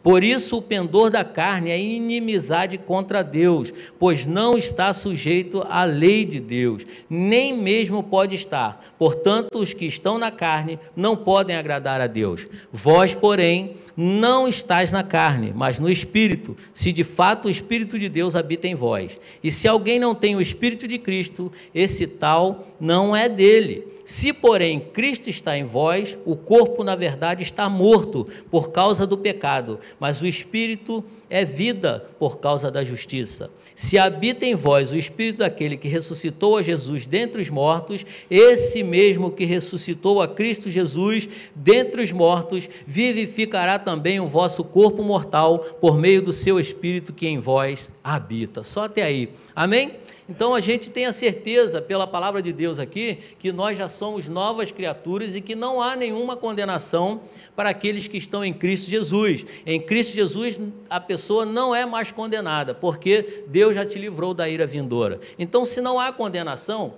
Por isso o pendor da carne é inimizade contra Deus, pois não está sujeito à lei de Deus, nem mesmo pode estar. Portanto, os que estão na carne não podem agradar a Deus. Vós, porém, não estáis na carne, mas no Espírito, se de fato o Espírito de Deus habita em vós. E se alguém não tem o Espírito de Cristo, esse tal não é dele. Se, porém, Cristo está em vós, o corpo, na verdade, está morto por causa do pecado, mas o Espírito é vida por causa da justiça. Se habita em vós o Espírito daquele que ressuscitou a Jesus dentre os mortos, esse mesmo que ressuscitou a Cristo Jesus dentre os mortos, vivificará também o vosso corpo mortal por meio do seu Espírito que em vós habita. Só até aí. Amém? Então a gente tem a certeza, pela palavra de Deus aqui, que nós já somos novas criaturas e que não há nenhuma condenação para aqueles que estão em Cristo Jesus. Em Cristo Jesus a pessoa não é mais condenada, porque Deus já te livrou da ira vindoura. Então, se não há condenação,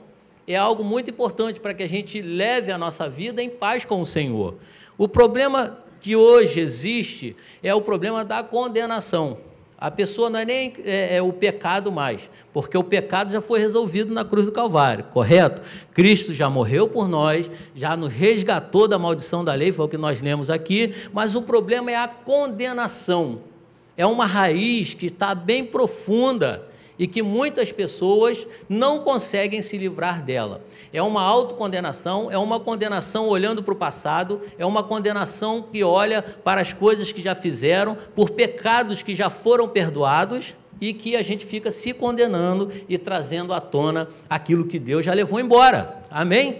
é algo muito importante para que a gente leve a nossa vida em paz com o Senhor. O problema que hoje existe é o problema da condenação. A pessoa não é nem o pecado mais, porque o pecado já foi resolvido na cruz do Calvário, correto? Cristo já morreu por nós, já nos resgatou da maldição da lei, foi o que nós lemos aqui, mas o problema é a condenação. É uma raiz que está bem profunda e que muitas pessoas não conseguem se livrar dela. É uma autocondenação, é uma condenação olhando para o passado, é uma condenação que olha para as coisas que já fizeram, por pecados que já foram perdoados e que a gente fica se condenando e trazendo à tona aquilo que Deus já levou embora. Amém?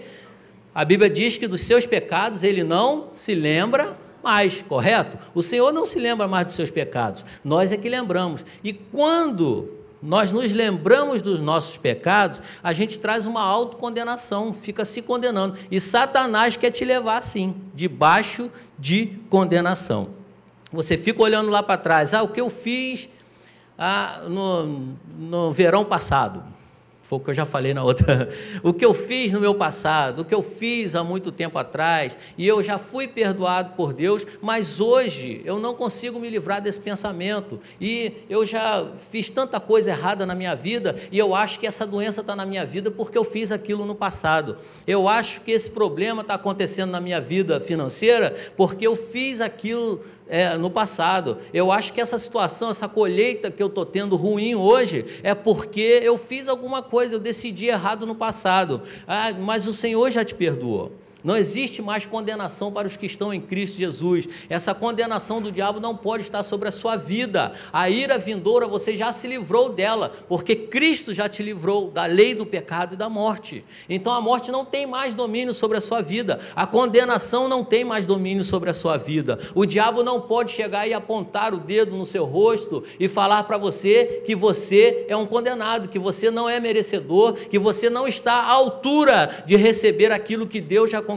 A Bíblia diz que dos seus pecados ele não se lembra mais, correto? O Senhor não se lembra mais dos seus pecados, nós é que lembramos. E quando nós nos lembramos dos nossos pecados, a gente traz uma autocondenação, fica se condenando. E Satanás quer te levar assim, debaixo de condenação. Você fica olhando lá para trás, o que eu fiz no verão passado. Foi o que eu já falei na outra. O que eu fiz no meu passado, o que eu fiz há muito tempo atrás, e eu já fui perdoado por Deus, mas hoje eu não consigo me livrar desse pensamento, e eu já fiz tanta coisa errada na minha vida, e eu acho que essa doença está na minha vida porque eu fiz aquilo no passado. Eu acho que esse problema está acontecendo na minha vida financeira porque eu fiz aquilo no passado. Eu acho que essa situação, essa colheita que eu estou tendo ruim hoje, é porque eu fiz alguma coisa, eu decidi errado no passado. Mas o Senhor já te perdoou. Não existe mais condenação para os que estão em Cristo Jesus. Essa condenação do diabo não pode estar sobre a sua vida. A ira vindoura, você já se livrou dela, porque Cristo já te livrou da lei do pecado e da morte. Então a morte não tem mais domínio sobre a sua vida. A condenação não tem mais domínio sobre a sua vida. O diabo não pode chegar e apontar o dedo no seu rosto e falar para você que você é um condenado, que você não é merecedor, que você não está à altura de receber aquilo que Deus já conquistou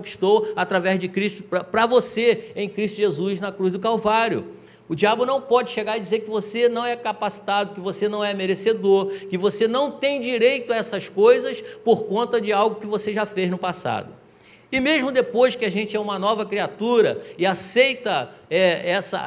através de Cristo para você em Cristo Jesus na cruz do Calvário. O diabo não pode chegar e dizer que você não é capacitado, que você não é merecedor, que você não tem direito a essas coisas por conta de algo que você já fez no passado. E mesmo depois que a gente é uma nova criatura e aceita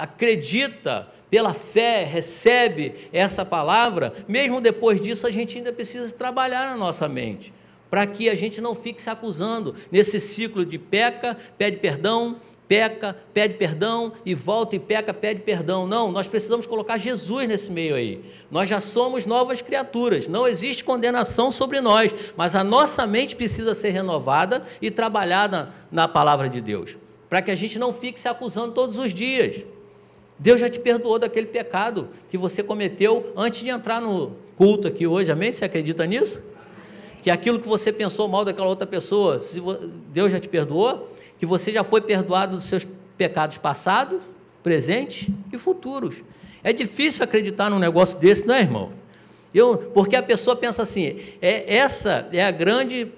acredita pela fé, recebe essa palavra, mesmo depois disso a gente ainda precisa trabalhar na nossa mente, para que a gente não fique se acusando nesse ciclo de peca, pede perdão, peca, pede perdão e volta e peca, pede perdão. Não, nós precisamos colocar Jesus nesse meio aí. Nós já somos novas criaturas, não existe condenação sobre nós, mas a nossa mente precisa ser renovada e trabalhada na palavra de Deus, para que a gente não fique se acusando todos os dias. Deus já te perdoou daquele pecado que você cometeu antes de entrar no culto aqui hoje, amém? Você acredita nisso? Que aquilo que você pensou mal daquela outra pessoa, Deus já te perdoou, que você já foi perdoado dos seus pecados passados, presentes e futuros. É difícil acreditar num negócio desse, não é, irmão? Porque a pessoa pensa assim, essa é a grande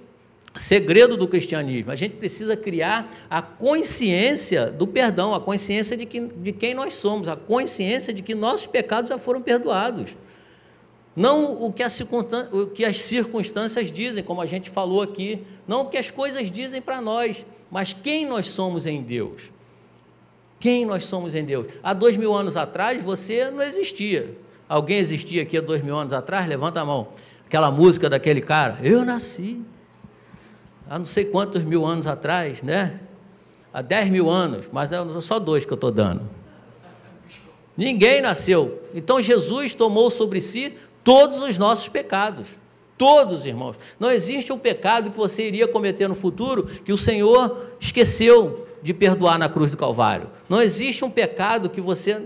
segredo do cristianismo. A gente precisa criar a consciência do perdão, a consciência de quem nós somos, a consciência de que nossos pecados já foram perdoados. Não o que as circunstâncias dizem, como a gente falou aqui, não o que as coisas dizem para nós, mas quem nós somos em Deus. Quem nós somos em Deus? Há 2000 anos atrás você não existia. Alguém existia aqui há 2000 anos atrás? Levanta a mão. Aquela música daquele cara, eu nasci há não sei quantos mil anos atrás, né? Há 10 mil anos, mas é só 2 que eu estou dando. Ninguém nasceu. Então Jesus tomou sobre si todos os nossos pecados. Todos, irmãos. Não existe um pecado que você iria cometer no futuro que o Senhor esqueceu de perdoar na cruz do Calvário. Não existe um pecado que você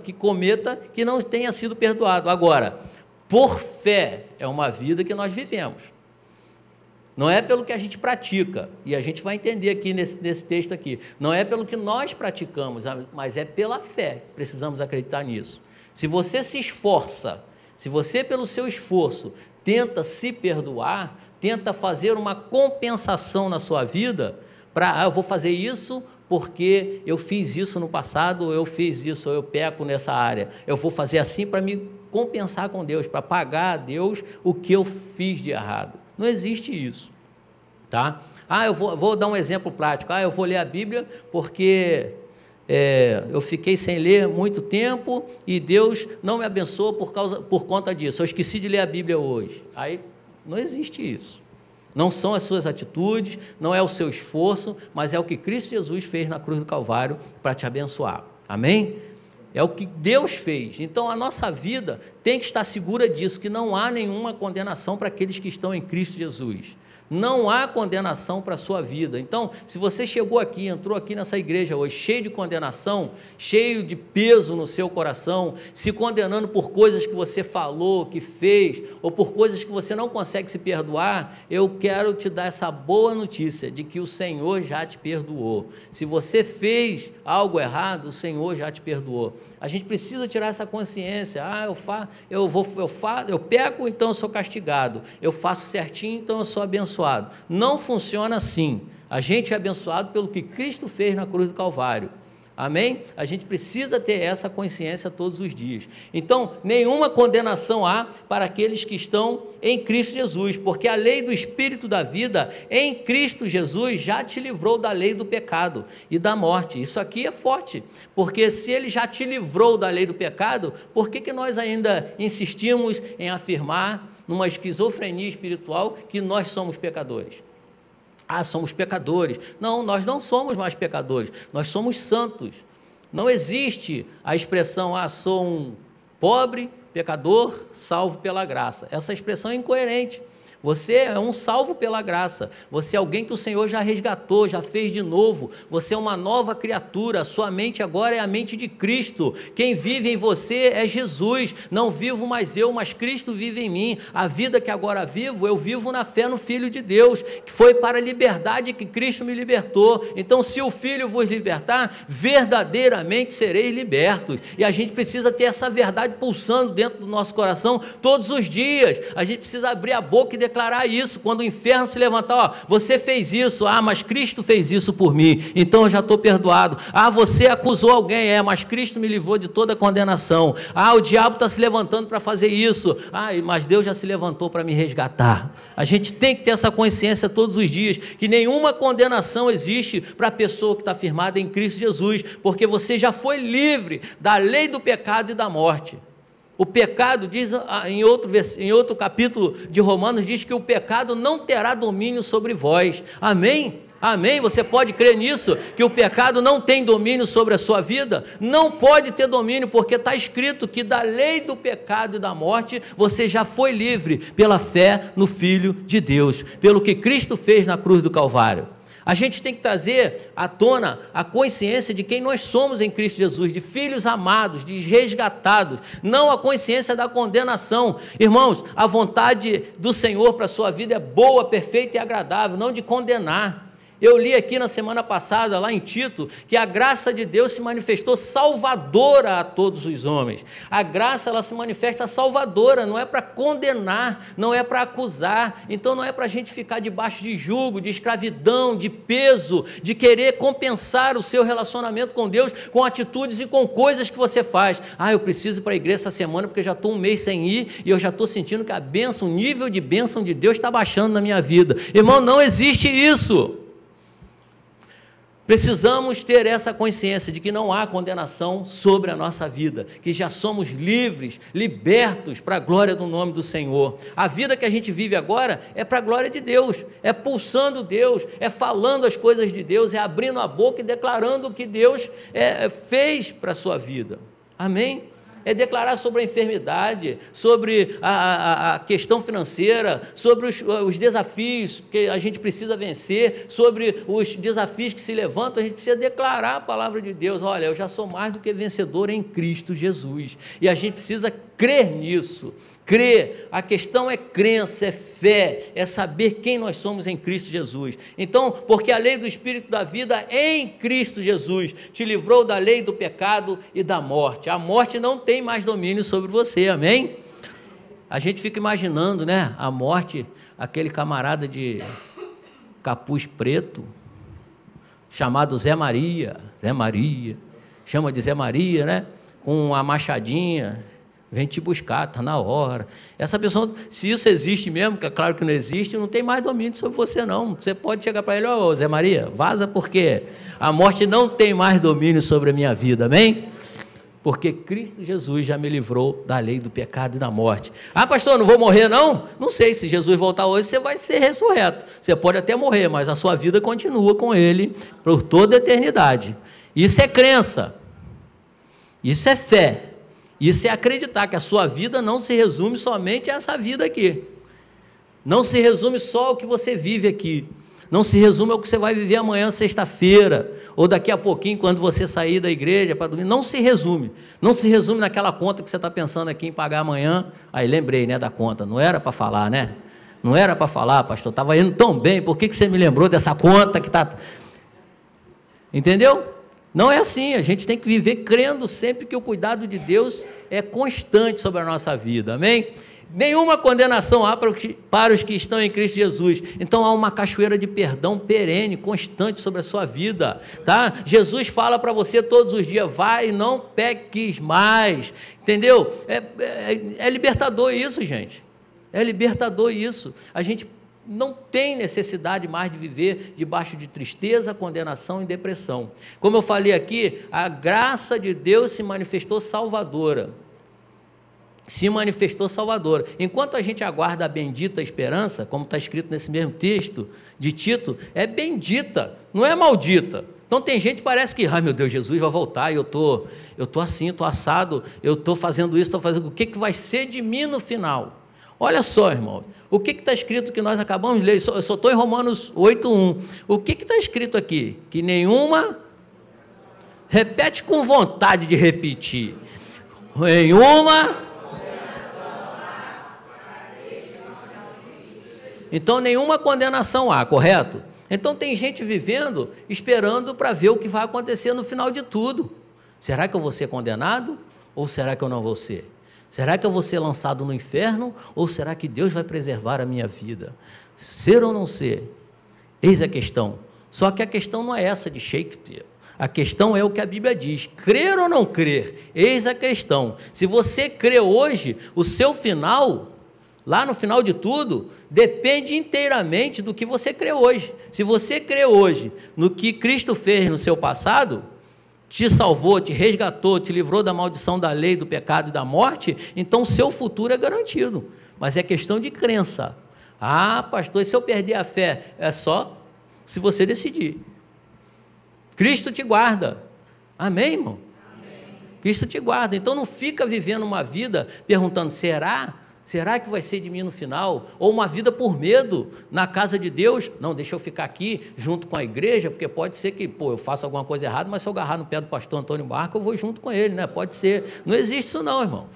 que cometa que não tenha sido perdoado. Agora, por fé, é uma vida que nós vivemos. Não é pelo que a gente pratica, e a gente vai entender aqui nesse texto aqui. Não é pelo que nós praticamos, mas é pela fé. Precisamos acreditar nisso. Se você se esforça, se você pelo seu esforço tenta se perdoar, tenta fazer uma compensação na sua vida, eu vou fazer isso porque eu fiz isso no passado, eu fiz isso, eu peco nessa área, eu vou fazer assim para me compensar com Deus, para pagar a Deus o que eu fiz de errado. Não existe isso, tá? Eu vou dar um exemplo prático, eu vou ler a Bíblia porque eu fiquei sem ler muito tempo e Deus não me abençoou por conta disso, eu esqueci de ler a Bíblia hoje. Aí não existe isso. Não são as suas atitudes, não é o seu esforço, mas é o que Cristo Jesus fez na cruz do Calvário para te abençoar. Amém? É o que Deus fez. Então a nossa vida tem que estar segura disso, que não há nenhuma condenação para aqueles que estão em Cristo Jesus. Não há condenação para a sua vida. Então, se você chegou aqui, entrou aqui nessa igreja hoje, cheio de condenação, cheio de peso no seu coração, se condenando por coisas que você falou, que fez, ou por coisas que você não consegue se perdoar, eu quero te dar essa boa notícia, de que o Senhor já te perdoou. Se você fez algo errado, o Senhor já te perdoou. A gente precisa tirar essa consciência, eu peco, então eu sou castigado, eu faço certinho, então eu sou abençoado. Não funciona assim. A gente é abençoado pelo que Cristo fez na cruz do Calvário. Amém? A gente precisa ter essa consciência todos os dias. Então, nenhuma condenação há para aqueles que estão em Cristo Jesus, porque a lei do Espírito da vida em Cristo Jesus já te livrou da lei do pecado e da morte. Isso aqui é forte, porque se Ele já te livrou da lei do pecado, por que nós ainda insistimos em afirmar, numa esquizofrenia espiritual, que nós somos pecadores? Somos pecadores. Não, nós não somos mais pecadores, nós somos santos. Não existe a expressão, sou um pobre pecador salvo pela graça. Essa expressão é incoerente. Você é um salvo pela graça, você é alguém que o Senhor já resgatou, já fez de novo, você é uma nova criatura, a sua mente agora é a mente de Cristo, quem vive em você é Jesus, não vivo mais eu, mas Cristo vive em mim, a vida que agora vivo, eu vivo na fé no Filho de Deus, que foi para a liberdade que Cristo me libertou. Então se o Filho vos libertar, verdadeiramente sereis libertos, e a gente precisa ter essa verdade pulsando dentro do nosso coração todos os dias. A gente precisa abrir a boca e declarar isso, quando o inferno se levantar, você fez isso, mas Cristo fez isso por mim, então eu já estou perdoado. Você acusou alguém, mas Cristo me livrou de toda condenação. O diabo está se levantando para fazer isso, mas Deus já se levantou para me resgatar. A gente tem que ter essa consciência todos os dias, que nenhuma condenação existe para a pessoa que está firmada em Cristo Jesus, porque você já foi livre da lei do pecado e da morte. O pecado, diz em outro capítulo de Romanos, diz que o pecado não terá domínio sobre vós. Amém? Amém? Você pode crer nisso? Que o pecado não tem domínio sobre a sua vida? Não pode ter domínio, porque está escrito que da lei do pecado e da morte, você já foi livre pela fé no Filho de Deus, pelo que Cristo fez na cruz do Calvário. A gente tem que trazer à tona a consciência de quem nós somos em Cristo Jesus, de filhos amados, de resgatados, não a consciência da condenação. Irmãos, a vontade do Senhor para a sua vida é boa, perfeita e agradável, não de condenar. Eu li aqui na semana passada, lá em Tito, que a graça de Deus se manifestou salvadora a todos os homens. A graça, ela se manifesta salvadora, não é para condenar, não é para acusar. Então não é para a gente ficar debaixo de jugo, de escravidão, de peso, de querer compensar o seu relacionamento com Deus com atitudes e com coisas que você faz. Eu preciso ir para a igreja essa semana porque eu já estou um mês sem ir e eu já estou sentindo que a bênção, o nível de bênção de Deus está baixando na minha vida. Irmão, não existe isso. Precisamos ter essa consciência de que não há condenação sobre a nossa vida, que já somos livres, libertos para a glória do nome do Senhor. A vida que a gente vive agora é para a glória de Deus, é pulsando Deus, é falando as coisas de Deus, é abrindo a boca e declarando o que Deus fez para a sua vida. Amém? É declarar sobre a enfermidade, sobre a questão financeira, sobre os desafios que a gente precisa vencer, sobre os desafios que se levantam. A gente precisa declarar a palavra de Deus. Olha, eu já sou mais do que vencedor em Cristo Jesus, e a gente precisa crer nisso. Crer, a questão é crença, é fé, é saber quem nós somos em Cristo Jesus. Então, porque a lei do Espírito da vida em Cristo Jesus te livrou da lei do pecado e da morte. A morte não tem mais domínio sobre você, amém? A gente fica imaginando, né, a morte, aquele camarada de capuz preto, chamado Zé Maria, chama de Zé Maria, né, com uma machadinha, vem te buscar, está na hora. Essa pessoa, se isso existe mesmo, que é claro que não existe, não tem mais domínio sobre você não. Você pode chegar para ele: ô Zé Maria, vaza, porque a morte não tem mais domínio sobre a minha vida, amém? Porque Cristo Jesus já me livrou da lei do pecado e da morte. Ah, pastor, não vou morrer não? Não sei, se Jesus voltar hoje, você vai ser ressurreto. Você pode até morrer, mas a sua vida continua com Ele por toda a eternidade. Isso é crença, isso é fé. Isso é acreditar que a sua vida não se resume somente a essa vida aqui. Não se resume só ao que você vive aqui. Não se resume ao que você vai viver amanhã, sexta-feira, ou daqui a pouquinho, quando você sair da igreja para dormir. Não se resume. Não se resume naquela conta que você está pensando aqui em pagar amanhã. Aí lembrei, né, da conta. Não era para falar, né? Não era para falar, pastor. Estava indo tão bem. Por que você me lembrou dessa conta que está... Entendeu? Não é assim, a gente tem que viver crendo sempre que o cuidado de Deus é constante sobre a nossa vida, amém? Nenhuma condenação há para os que estão em Cristo Jesus. Então há uma cachoeira de perdão perene, constante sobre a sua vida, tá? Jesus fala para você todos os dias: vai e não peques mais, entendeu? É libertador isso, gente, é libertador isso. A gente não tem necessidade mais de viver debaixo de tristeza, condenação e depressão. Como eu falei aqui, a graça de Deus se manifestou salvadora. Enquanto a gente aguarda a bendita esperança, como está escrito nesse mesmo texto de Tito, é bendita, não é maldita. Então tem gente que parece que, ai meu Deus, Jesus vai voltar, e eu tô assim, estou assado, eu estou fazendo isso, estou fazendo... O que vai ser de mim no final? Olha só, irmãos, o que está escrito que nós acabamos de ler? Eu só estou em Romanos 8:1. O que está escrito aqui? Que nenhuma... Repete com vontade de repetir. Nenhuma... Então, nenhuma condenação há, correto? Então, tem gente vivendo, esperando para ver o que vai acontecer no final de tudo. Será que eu vou ser condenado? Ou será que eu não vou ser? Será que eu vou ser lançado no inferno, ou será que Deus vai preservar a minha vida? Ser ou não ser? Eis a questão. Só que a questão não é essa de Shakespeare. A questão é o que a Bíblia diz: crer ou não crer? Eis a questão. Se você crê hoje, o seu final, lá no final de tudo, depende inteiramente do que você crê hoje. Se você crê hoje no que Cristo fez no seu passado, te salvou, te resgatou, te livrou da maldição da lei, do pecado e da morte, então o seu futuro é garantido. Mas é questão de crença. Ah, pastor, e se eu perder a fé? É só se você decidir. Cristo te guarda. Amém, irmão? Amém. Cristo te guarda. Então não fica vivendo uma vida perguntando: será? Será que vai ser de mim no final? Ou uma vida por medo na casa de Deus? Não, deixa eu ficar aqui junto com a igreja, porque pode ser que, eu faça alguma coisa errada, mas se eu agarrar no pé do pastor Antônio Marco, eu vou junto com ele, né? Pode ser. Não existe isso não, irmão.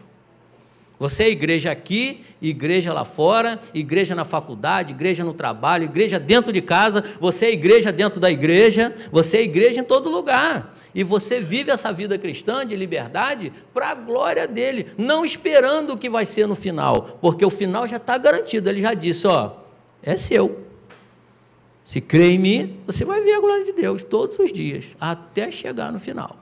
Você é igreja aqui, igreja lá fora, igreja na faculdade, igreja no trabalho, igreja dentro de casa, você é igreja dentro da igreja, você é igreja em todo lugar. E você vive essa vida cristã de liberdade para a glória dele, não esperando o que vai ser no final, porque o final já está garantido. Ele já disse, é seu. Se crê em mim, você vai ver a glória de Deus todos os dias, até chegar no final.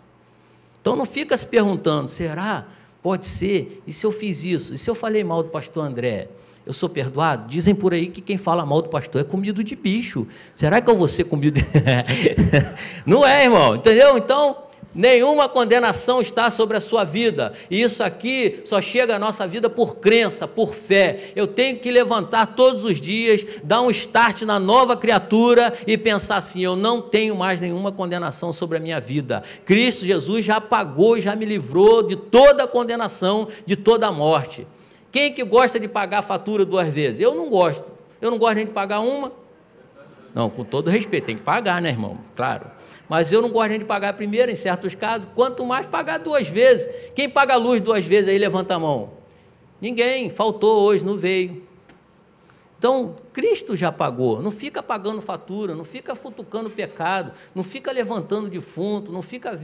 Então não fica se perguntando: será? Pode ser, e se eu fiz isso? E se eu falei mal do pastor André? Eu sou perdoado? Dizem por aí que quem fala mal do pastor é comido de bicho. Será que eu vou ser comido de... Não é, irmão, entendeu? Então, nenhuma condenação está sobre a sua vida, e isso aqui só chega à nossa vida por crença, por fé. Eu tenho que levantar todos os dias, dar um start na nova criatura e pensar assim: eu não tenho mais nenhuma condenação sobre a minha vida. Cristo Jesus já pagou e já me livrou de toda a condenação, de toda a morte. Quem que gosta de pagar a fatura 2 vezes? Eu não gosto. Eu não gosto nem de pagar uma. Não, com todo respeito, tem que pagar, né, irmão? Claro. Mas eu não gosto nem de pagar a primeira, em certos casos, quanto mais pagar 2 vezes. Quem paga a luz 2 vezes aí, levanta a mão. Ninguém, faltou hoje, não veio. Então, Cristo já pagou. Não fica pagando fatura, não fica futucando pecado, não fica levantando defunto, não fica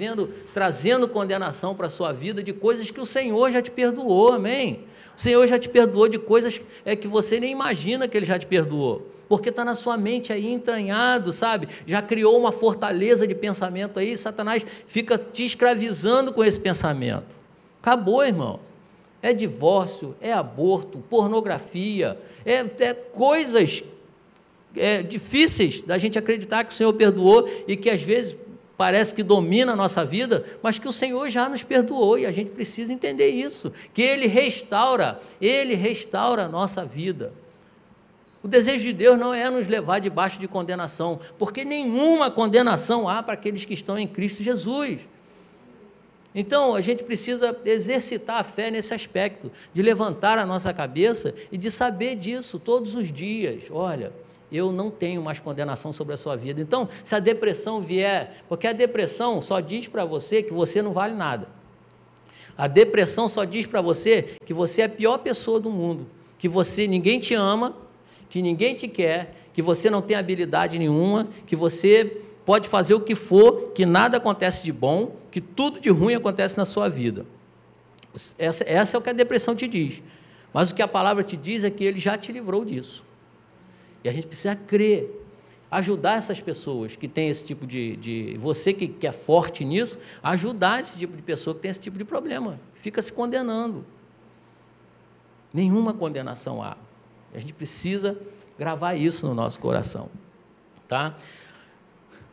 trazendo condenação para a sua vida de coisas que o Senhor já te perdoou, amém? O Senhor já te perdoou de coisas que você nem imagina que Ele já te perdoou, porque está na sua mente aí entranhado, sabe? Já criou uma fortaleza de pensamento aí, Satanás fica te escravizando com esse pensamento. Acabou, irmão. É divórcio, é aborto, pornografia, é coisas difíceis da gente acreditar que o Senhor perdoou e que às vezes parece que domina a nossa vida, mas que o Senhor já nos perdoou, e a gente precisa entender isso, que Ele restaura a nossa vida. O desejo de Deus não é nos levar debaixo de condenação, porque nenhuma condenação há para aqueles que estão em Cristo Jesus. Então, a gente precisa exercitar a fé nesse aspecto, de levantar a nossa cabeça e de saber disso todos os dias. Olha, eu não tenho mais condenação sobre a sua vida. Então, se a depressão vier, porque a depressão só diz para você que você não vale nada. A depressão só diz para você que você é a pior pessoa do mundo, que ninguém te ama, que ninguém te quer, que você não tem habilidade nenhuma, que você pode fazer o que for, que nada acontece de bom, que tudo de ruim acontece na sua vida. Essa é o que a depressão te diz. Mas o que a palavra te diz é que Ele já te livrou disso. E a gente precisa crer, ajudar essas pessoas que têm esse tipo você que é forte nisso, ajudar esse tipo de pessoa que tem esse tipo de problema. Fica se condenando. Nenhuma condenação há. A gente precisa gravar isso no nosso coração. Tá?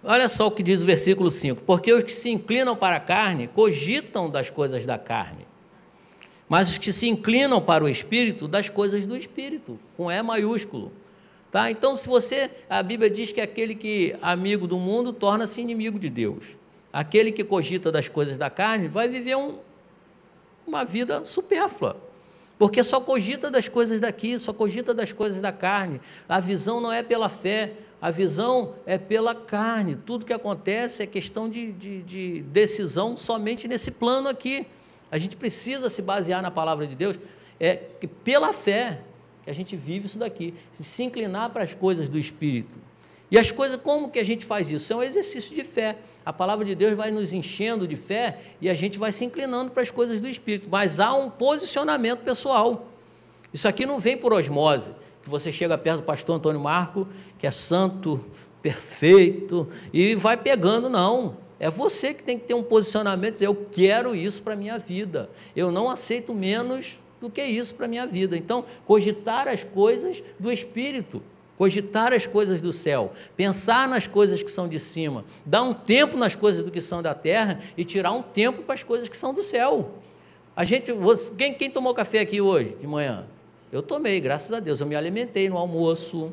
Olha só o que diz o versículo 5. Porque os que se inclinam para a carne, cogitam das coisas da carne. Mas os que se inclinam para o Espírito, das coisas do Espírito, com E maiúsculo. Tá? Então, a Bíblia diz que aquele que é amigo do mundo, torna-se inimigo de Deus. Aquele que cogita das coisas da carne, vai viver uma vida supérflua. Porque só cogita das coisas daqui, só cogita das coisas da carne. A visão não é pela fé, a visão é pela carne. Tudo que acontece é questão de decisão somente nesse plano aqui. A gente precisa se basear na palavra de Deus, que pela fé que a gente vive isso daqui, se inclinar para as coisas do Espírito. E as coisas, como que a gente faz isso? É um exercício de fé. A palavra de Deus vai nos enchendo de fé e a gente vai se inclinando para as coisas do Espírito. Mas há um posicionamento pessoal. Isso aqui não vem por osmose, que você chega perto do pastor Antônio Marco, que é santo, perfeito, e vai pegando, não. É você que tem que ter um posicionamento, dizer, eu quero isso para a minha vida. Eu não aceito menos do que isso para a minha vida. Então, cogitar as coisas do Espírito. Cogitar as coisas do céu, pensar nas coisas que são de cima, dar um tempo nas coisas do que são da terra e tirar um tempo para as coisas que são do céu. Quem tomou café aqui hoje, de manhã? Eu tomei, graças a Deus, eu me alimentei no almoço,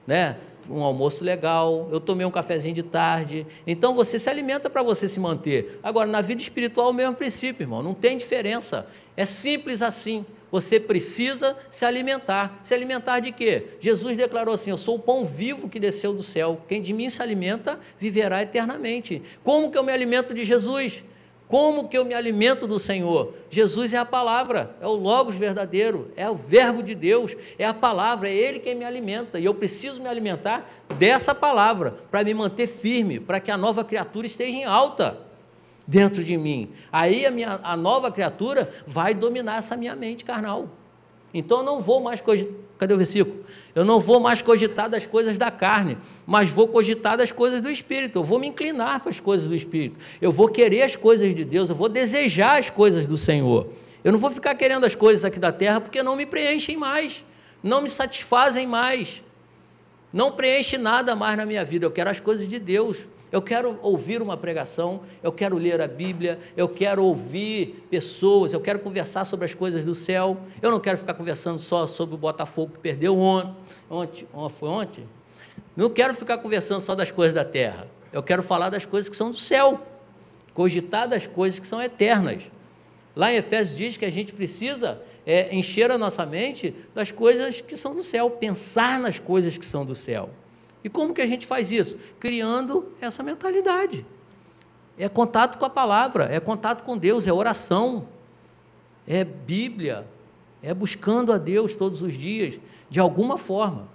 né? Um almoço legal, eu tomei um cafezinho de tarde. Então, você se alimenta para você se manter. Agora, na vida espiritual, o mesmo princípio, irmão, não tem diferença, é simples assim. Você precisa se alimentar. Se alimentar de quê? Jesus declarou assim, eu sou o pão vivo que desceu do céu. Quem de mim se alimenta, viverá eternamente. Como que eu me alimento de Jesus? Como que eu me alimento do Senhor? Jesus é a palavra, é o Logos verdadeiro, é o verbo de Deus, é a palavra, é Ele quem me alimenta. E eu preciso me alimentar dessa palavra, para me manter firme, para que a nova criatura esteja em alta dentro de mim. Aí a nova criatura vai dominar essa minha mente carnal. Então eu não vou mais cogitar, cadê o versículo? Eu não vou mais cogitar das coisas da carne, mas vou cogitar das coisas do Espírito. Eu vou me inclinar para as coisas do Espírito. Eu vou querer as coisas de Deus, eu vou desejar as coisas do Senhor. Eu não vou ficar querendo as coisas aqui da terra porque não me preenchem mais, não me satisfazem mais, não preenche nada mais na minha vida. Eu quero as coisas de Deus. Eu quero ouvir uma pregação, eu quero ler a Bíblia, eu quero ouvir pessoas, eu quero conversar sobre as coisas do céu. Eu não quero ficar conversando só sobre o Botafogo que perdeu ontem. Não quero ficar conversando só das coisas da terra. Eu quero falar das coisas que são do céu, cogitar das coisas que são eternas. Lá em Efésios diz que a gente precisa encher a nossa mente das coisas que são do céu, pensar nas coisas que são do céu. E como que a gente faz isso? Criando essa mentalidade. É contato com a palavra, é contato com Deus, é oração, é Bíblia, é buscando a Deus todos os dias, de alguma forma.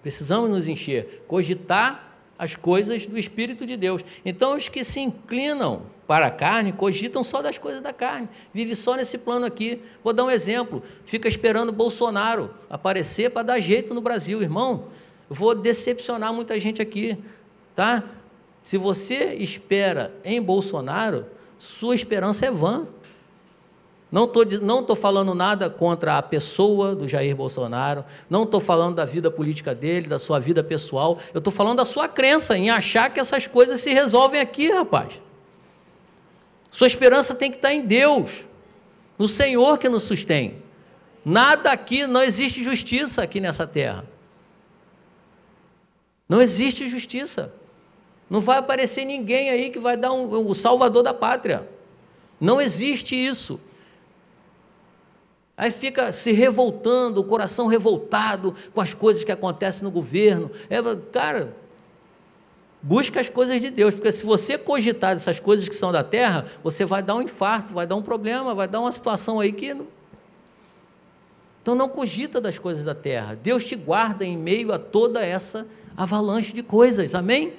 Precisamos nos encher, cogitar as coisas do Espírito de Deus. Então, os que se inclinam para a carne, cogitam só das coisas da carne, vive só nesse plano aqui. Vou dar um exemplo, fica esperando Bolsonaro aparecer para dar jeito no Brasil, irmão. Eu vou decepcionar muita gente aqui, tá? Se você espera em Bolsonaro, sua esperança é vã. Não estou falando nada contra a pessoa do Jair Bolsonaro, não estou falando da vida política dele, da sua vida pessoal, eu estou falando da sua crença em achar que essas coisas se resolvem aqui, rapaz. Sua esperança tem que estar em Deus, no Senhor que nos sustém. Nada aqui, não existe justiça aqui nessa terra. Não existe justiça. Não vai aparecer ninguém aí que vai dar o salvador da pátria. Não existe isso. Aí fica se revoltando, o coração revoltado com as coisas que acontecem no governo. Cara, busca as coisas de Deus, porque se você cogitar essas coisas que são da terra, você vai dar um infarto, vai dar um problema, vai dar uma situação aí que... Então não cogita das coisas da terra. Deus te guarda em meio a toda essa avalanche de coisas, amém?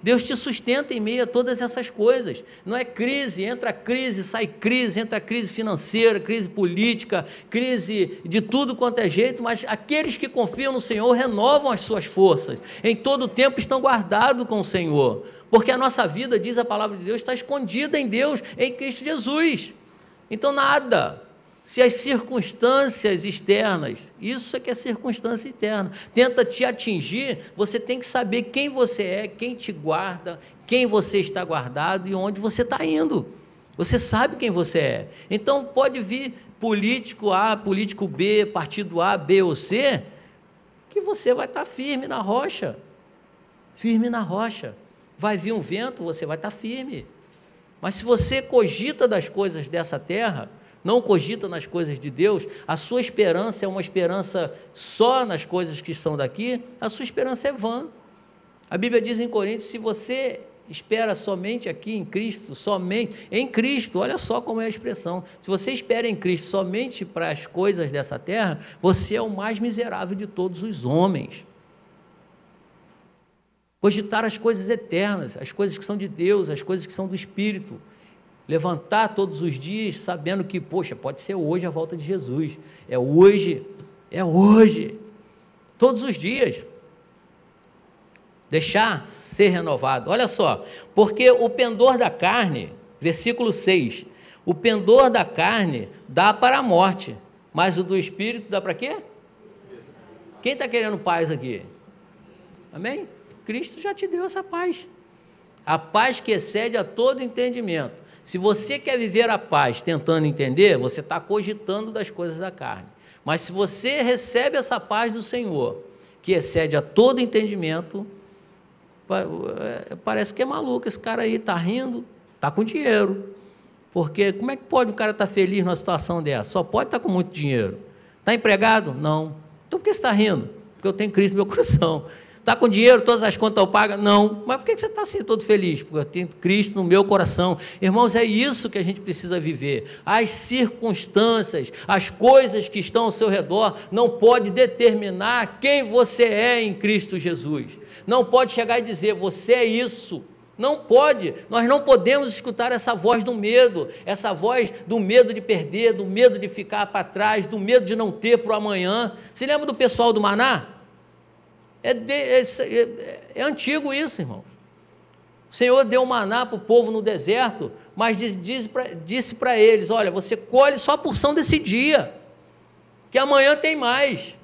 Deus te sustenta em meio a todas essas coisas. Não é crise, entra crise, sai crise, entra crise financeira, crise política, crise de tudo quanto é jeito, mas aqueles que confiam no Senhor renovam as suas forças. Em todo o tempo estão guardados com o Senhor, porque a nossa vida, diz a palavra de Deus, está escondida em Deus, em Cristo Jesus. Então nada... Se as circunstâncias externas, isso é que é circunstância externa, tenta te atingir, você tem que saber quem você é, quem te guarda, quem você está guardado e onde você está indo. Você sabe quem você é. Então pode vir político A, político B, partido A, B ou C, que você vai estar firme na rocha. Firme na rocha. Vai vir um vento, você vai estar firme. Mas se você cogita das coisas dessa terra, não cogita nas coisas de Deus, a sua esperança é uma esperança só nas coisas que são daqui, a sua esperança é vã. A Bíblia diz em Coríntios, se você espera somente aqui em Cristo, somente em Cristo, olha só como é a expressão, se você espera em Cristo somente para as coisas dessa terra, você é o mais miserável de todos os homens. Cogitar as coisas eternas, as coisas que são de Deus, as coisas que são do Espírito, levantar todos os dias sabendo que, poxa, pode ser hoje a volta de Jesus, é hoje, todos os dias, deixar ser renovado. Olha só, porque o pendor da carne, versículo 6, o pendor da carne dá para a morte, mas o do Espírito dá para quê? Quem está querendo paz aqui? Amém? Cristo já te deu essa paz, a paz que excede a todo entendimento. Se você quer viver a paz tentando entender, você está cogitando das coisas da carne. Mas se você recebe essa paz do Senhor, que excede a todo entendimento, parece que é maluco, esse cara aí está rindo, está com dinheiro. Porque como é que pode um cara estar feliz numa situação dessa? Só pode estar com muito dinheiro. Está empregado? Não. Então por que você está rindo? Porque eu tenho Cristo no meu coração. Está com dinheiro, todas as contas eu pago? Não. Mas por que você está assim todo feliz? Porque eu tenho Cristo no meu coração. Irmãos, é isso que a gente precisa viver. As circunstâncias, as coisas que estão ao seu redor, não pode determinar quem você é em Cristo Jesus. Não pode chegar e dizer, você é isso, Não pode, nós não podemos escutar essa voz do medo, essa voz do medo de perder, do medo de ficar para trás, do medo de não ter para o amanhã. Se lembra do pessoal do Maná? É antigo isso, irmãos. O Senhor deu maná para o povo no deserto, mas disse para eles, olha, você colhe só a porção desse dia, que amanhã tem mais.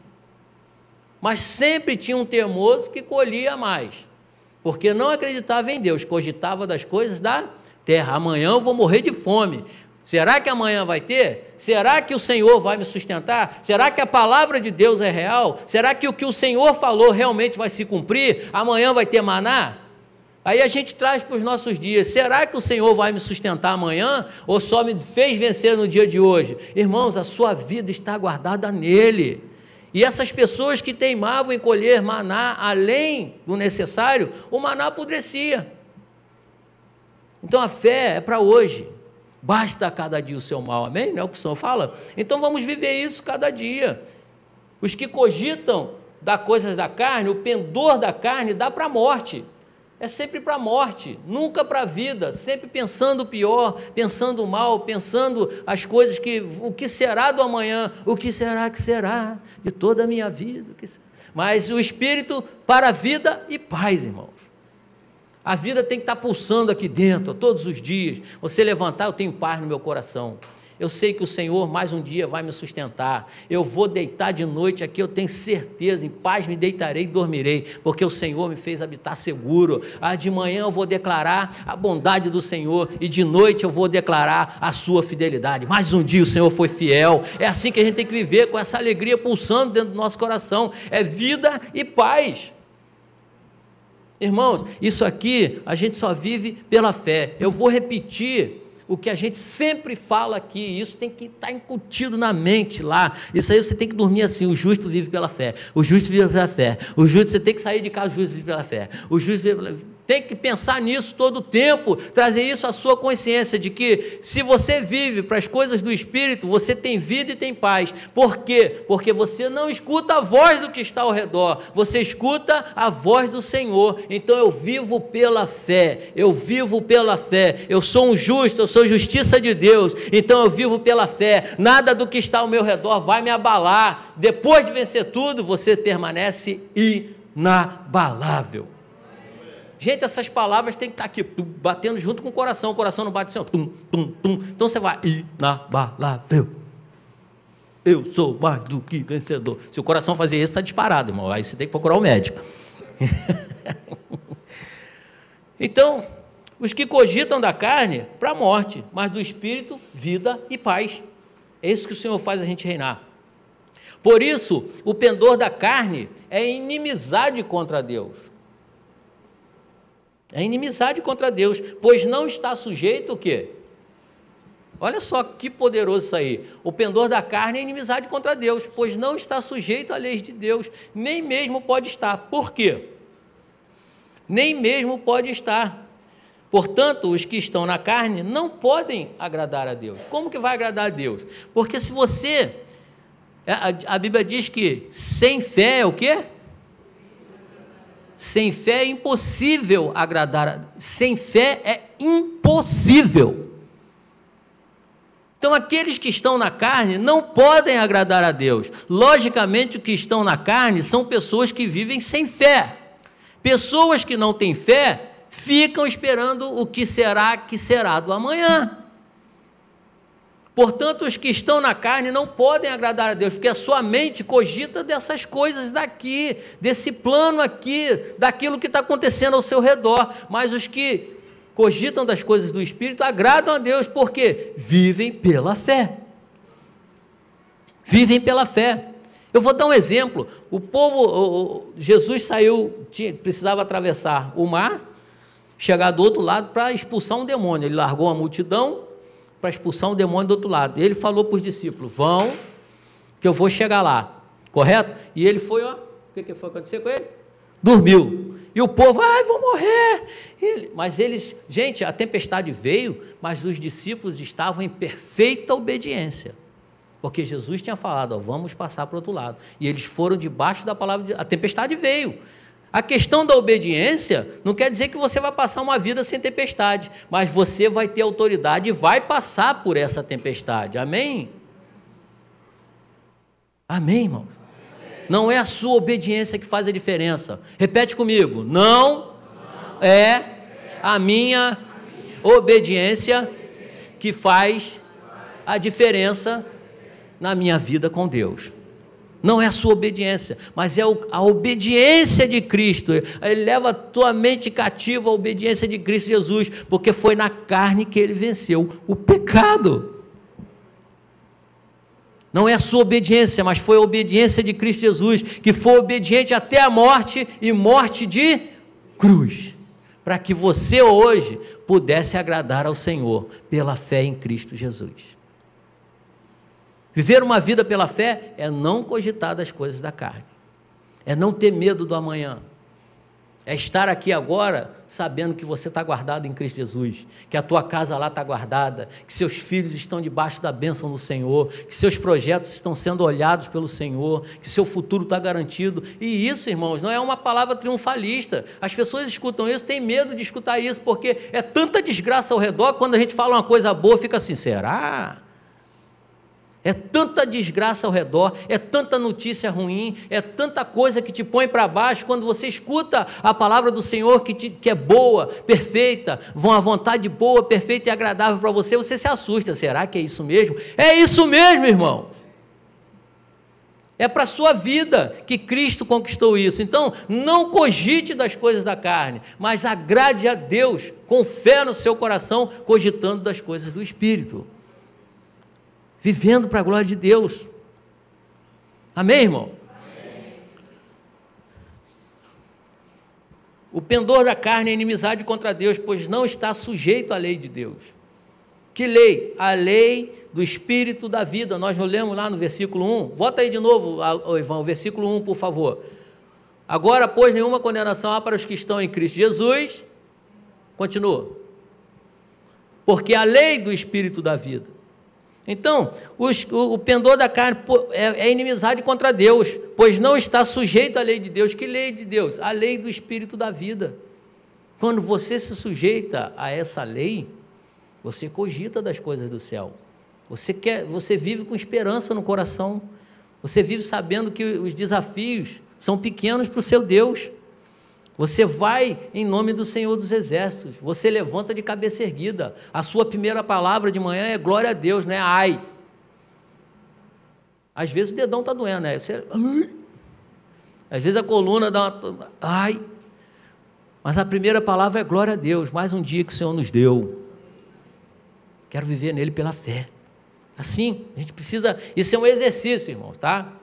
Mas sempre tinha um teimoso que colhia mais, porque não acreditava em Deus, cogitava das coisas da terra. Amanhã eu vou morrer de fome. Será que amanhã vai ter? Será que o Senhor vai me sustentar? Será que a palavra de Deus é real? Será que o que o Senhor falou realmente vai se cumprir? Amanhã vai ter maná? Aí a gente traz para os nossos dias, será que o Senhor vai me sustentar amanhã? Ou só me fez vencer no dia de hoje? Irmãos, a sua vida está guardada nele. E essas pessoas que teimavam em colher maná além do necessário, o maná apodrecia. Então a fé é para hoje. Basta cada dia o seu mal, amém? Não é o que o Senhor fala? Então vamos viver isso cada dia. Os que cogitam das coisas da carne, o pendor da carne dá para a morte. É sempre para a morte, nunca para a vida, sempre pensando o pior, pensando o mal, pensando as coisas o que será do amanhã, o que será de toda a minha vida. Mas o Espírito para a vida e paz, irmãos. A vida tem que estar pulsando aqui dentro, todos os dias. Você levantar, eu tenho paz no meu coração. Eu sei que o Senhor mais um dia vai me sustentar. Eu vou deitar de noite aqui, eu tenho certeza, em paz me deitarei e dormirei, porque o Senhor me fez habitar seguro. De manhã eu vou declarar a bondade do Senhor e de noite eu vou declarar a sua fidelidade. Mais um dia o Senhor foi fiel. É assim que a gente tem que viver, com essa alegria pulsando dentro do nosso coração. É vida e paz. Irmãos, isso aqui a gente só vive pela fé. Eu vou repetir o que a gente sempre fala aqui, isso tem que estar incutido na mente lá. Isso aí você tem que dormir assim: o justo vive pela fé, o justo vive pela fé, o justo, você tem que sair de casa, o justo vive pela fé, o justo vive pela fé. Tem que pensar nisso todo o tempo, trazer isso à sua consciência, de que se você vive para as coisas do Espírito, você tem vida e tem paz. Por quê? Porque você não escuta a voz do que está ao redor, você escuta a voz do Senhor. Então eu vivo pela fé, eu sou um justo, eu sou justiça de Deus, então eu vivo pela fé. Nada do que está ao meu redor vai me abalar. Depois de vencer tudo, você permanece inabalável. Gente, essas palavras têm que estar aqui, batendo junto com o coração não bate assim, ó, então você vai, inabalável, eu sou mais do que vencedor. Se o coração fazer isso, está disparado, irmão, aí você tem que procurar um médico. Então, os que cogitam da carne, para a morte, mas do Espírito, vida e paz. É isso que o Senhor faz a gente reinar. Por isso, o pendor da carne é inimizade contra Deus. É inimizade contra Deus, pois não está sujeito o quê? Olha só que poderoso isso aí. O pendor da carne é inimizade contra Deus, pois não está sujeito à lei de Deus, nem mesmo pode estar. Por quê? Nem mesmo pode estar. Portanto, os que estão na carne não podem agradar a Deus. Como que vai agradar a Deus? Porque se você... A Bíblia diz que sem fé é o quê? Sem fé é impossível agradar, sem fé é impossível. Então aqueles que estão na carne não podem agradar a Deus. Logicamente, os que estão na carne são pessoas que vivem sem fé. Pessoas que não têm fé ficam esperando o que será do amanhã. Portanto, os que estão na carne não podem agradar a Deus, porque a sua mente cogita dessas coisas daqui, desse plano aqui, daquilo que está acontecendo ao seu redor. Mas os que cogitam das coisas do Espírito agradam a Deus, porque vivem pela fé. Vivem pela fé. Eu vou dar um exemplo. O povo, Jesus saiu, precisava atravessar o mar, chegar do outro lado para expulsar um demônio. Ele largou a multidão para expulsar um demônio do outro lado. Ele falou para os discípulos: vão, que eu vou chegar lá, correto? E ele foi, ó, o que foi acontecer com ele? Dormiu. E o povo, vou morrer. Mas eles, gente, a tempestade veio, mas os discípulos estavam em perfeita obediência, porque Jesus tinha falado: vamos passar para o outro lado. E eles foram debaixo da palavra, a tempestade veio. A questão da obediência não quer dizer que você vai passar uma vida sem tempestade, mas você vai ter autoridade e vai passar por essa tempestade. Amém? Amém, irmão? Não é a sua obediência que faz a diferença. Repete comigo. Não é a minha obediência que faz a diferença na minha vida com Deus. Não é a sua obediência, mas é a obediência de Cristo. Ele leva a tua mente cativa à obediência de Cristo Jesus, porque foi na carne que ele venceu o pecado. Não é a sua obediência, mas foi a obediência de Cristo Jesus, que foi obediente até a morte, e morte de cruz, para que você hoje pudesse agradar ao Senhor pela fé em Cristo Jesus. Viver uma vida pela fé é não cogitar das coisas da carne, é não ter medo do amanhã, é estar aqui agora sabendo que você está guardado em Cristo Jesus, que a tua casa lá está guardada, que seus filhos estão debaixo da bênção do Senhor, que seus projetos estão sendo olhados pelo Senhor, que seu futuro está garantido. E isso, irmãos, não é uma palavra triunfalista. As pessoas escutam isso, têm medo de escutar isso, porque é tanta desgraça ao redor, quando a gente fala uma coisa boa, fica assim, será? É tanta desgraça ao redor, é tanta notícia ruim, é tanta coisa que te põe para baixo. Quando você escuta a palavra do Senhor que é boa, perfeita, uma vontade boa, perfeita e agradável para você, você se assusta. Será que é isso mesmo? É isso mesmo, irmãos. É para a sua vida que Cristo conquistou isso. Então, não cogite das coisas da carne, mas agrade a Deus, com fé no seu coração, cogitando das coisas do Espírito. Vivendo para a glória de Deus. Amém, irmão? Amém. O pendor da carne é inimizade contra Deus, pois não está sujeito à lei de Deus. Que lei? A lei do Espírito da vida. Nós não lemos lá no versículo 1. Bota aí de novo, Ivan, o versículo 1, por favor. Agora, pois, nenhuma condenação há para os que estão em Cristo Jesus. Continua. Porque a lei do Espírito da vida. Então, o pendor da carne é inimizade contra Deus, pois não está sujeito à lei de Deus. Que lei de Deus? A lei do Espírito da vida. Quando você se sujeita a essa lei, você cogita das coisas do céu. Você vive com esperança no coração. Você vive sabendo que os desafios são pequenos para o seu Deus. Você vai em nome do Senhor dos Exércitos, você levanta de cabeça erguida, a sua primeira palavra de manhã é glória a Deus, não é ai. Às vezes o dedão está doendo, né? Às vezes a coluna dá uma ai, mas a primeira palavra é glória a Deus, mais um dia que o Senhor nos deu, quero viver nele pela fé. Assim, a gente precisa, isso é um exercício, irmãos, tá?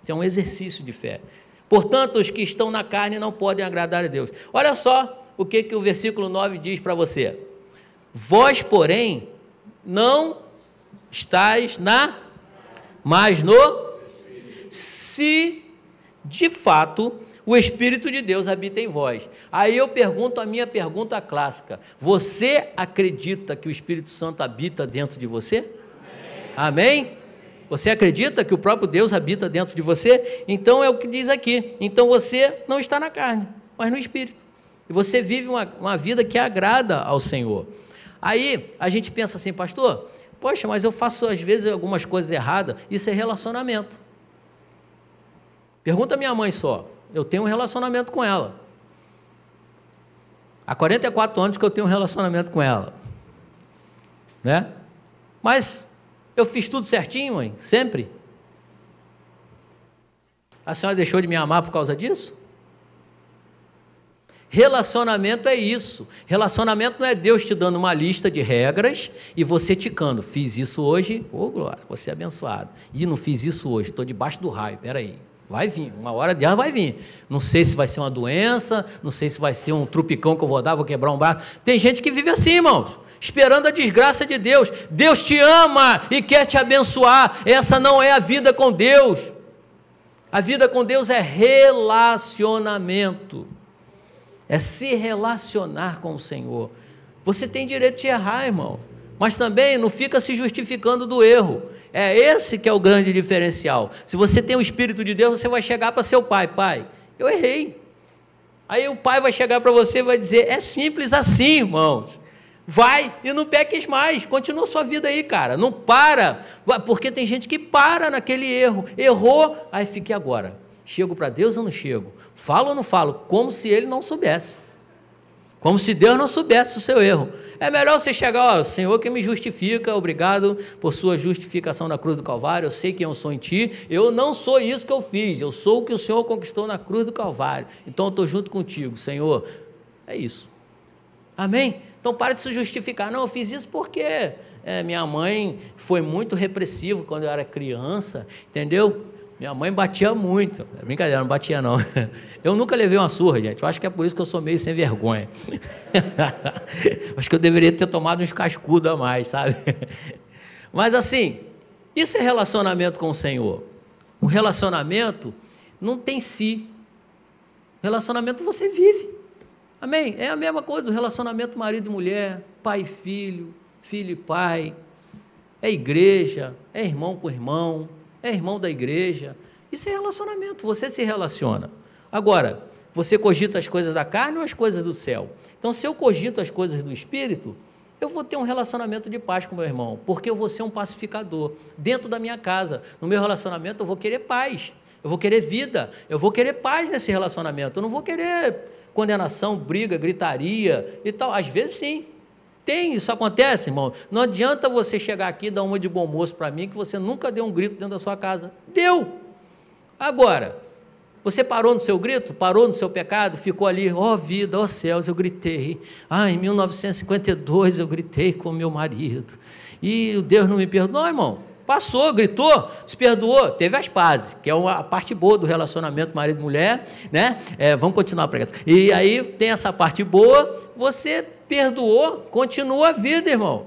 Isso é um exercício de fé. Portanto, os que estão na carne não podem agradar a Deus. Olha só o que o versículo 9 diz para você. Vós, porém, não estáis mas se de fato o Espírito de Deus habita em vós. Aí eu pergunto a minha pergunta clássica. Você acredita que o Espírito Santo habita dentro de você? Amém? Amém? Você acredita que o próprio Deus habita dentro de você? Então é o que diz aqui. Então você não está na carne, mas no Espírito. E você vive uma vida que agrada ao Senhor. Aí a gente pensa assim, pastor, poxa, mas eu faço às vezes algumas coisas erradas. Isso é relacionamento. Pergunta a minha mãe só. Eu tenho um relacionamento com ela. Há 44 anos que eu tenho um relacionamento com ela. Né? Mas eu fiz tudo certinho, mãe, sempre. A senhora deixou de me amar por causa disso? Relacionamento é isso. Relacionamento não é Deus te dando uma lista de regras e você ticando. Fiz isso hoje, ô glória, você é abençoado. E não fiz isso hoje, estou debaixo do raio, peraí. Vai vir, uma hora dela vai vir. Não sei se vai ser uma doença, não sei se vai ser um trupicão que eu vou dar, vou quebrar um braço. Tem gente que vive assim, irmãos, esperando a desgraça de Deus. Deus te ama e quer te abençoar. Essa não é a vida com Deus. A vida com Deus é relacionamento. É se relacionar com o Senhor. Você tem direito de errar, irmão, mas também não fica se justificando do erro. É esse que é o grande diferencial. Se você tem o Espírito de Deus, você vai chegar para seu pai, pai, eu errei. Aí o pai vai chegar para você e vai dizer, é simples assim, irmãos. Vai e não peques mais, continua a sua vida aí, cara, não para, porque tem gente que para naquele erro, errou, aí fique agora, chego para Deus ou não chego, falo ou não falo, como se ele não soubesse, como se Deus não soubesse o seu erro. É melhor você chegar, ó, Senhor que me justifica, obrigado por sua justificação na cruz do Calvário, eu sei quem eu sou em ti, eu não sou isso que eu fiz, eu sou o que o Senhor conquistou na cruz do Calvário, então eu estou junto contigo, Senhor, é isso, amém? Então para de se justificar, não, eu fiz isso porque minha mãe foi muito repressiva quando eu era criança, entendeu? Minha mãe batia muito, é brincadeira, não batia não, eu nunca levei uma surra, gente, eu acho que é por isso que eu sou meio sem vergonha, acho que eu deveria ter tomado uns cascudos a mais, sabe? Mas assim, isso é relacionamento com o Senhor, o relacionamento não tem si, relacionamento você vive. Amém? É a mesma coisa, o relacionamento marido e mulher, pai e filho, filho e pai, é igreja, é irmão com irmão, é irmão da igreja, isso é relacionamento, você se relaciona. Agora, você cogita as coisas da carne ou as coisas do céu? Então, se eu cogito as coisas do Espírito, eu vou ter um relacionamento de paz com meu irmão, porque eu vou ser um pacificador, dentro da minha casa, no meu relacionamento eu vou querer paz, eu vou querer vida, eu vou querer paz nesse relacionamento, eu não vou querer condenação, briga, gritaria e tal, às vezes sim, tem, isso acontece, irmão, não adianta você chegar aqui e dar uma de bom moço para mim, que você nunca deu um grito dentro da sua casa, deu, agora, você parou no seu grito, parou no seu pecado, ficou ali, ó vida, ó céus, eu gritei, em 1952 eu gritei com meu marido, e o Deus não me perdoou, não, irmão, passou, gritou, se perdoou, teve as pazes, que é a parte boa do relacionamento marido e mulher, né? Vamos continuar a pregação. E aí tem essa parte boa, você perdoou, continua a vida, irmão.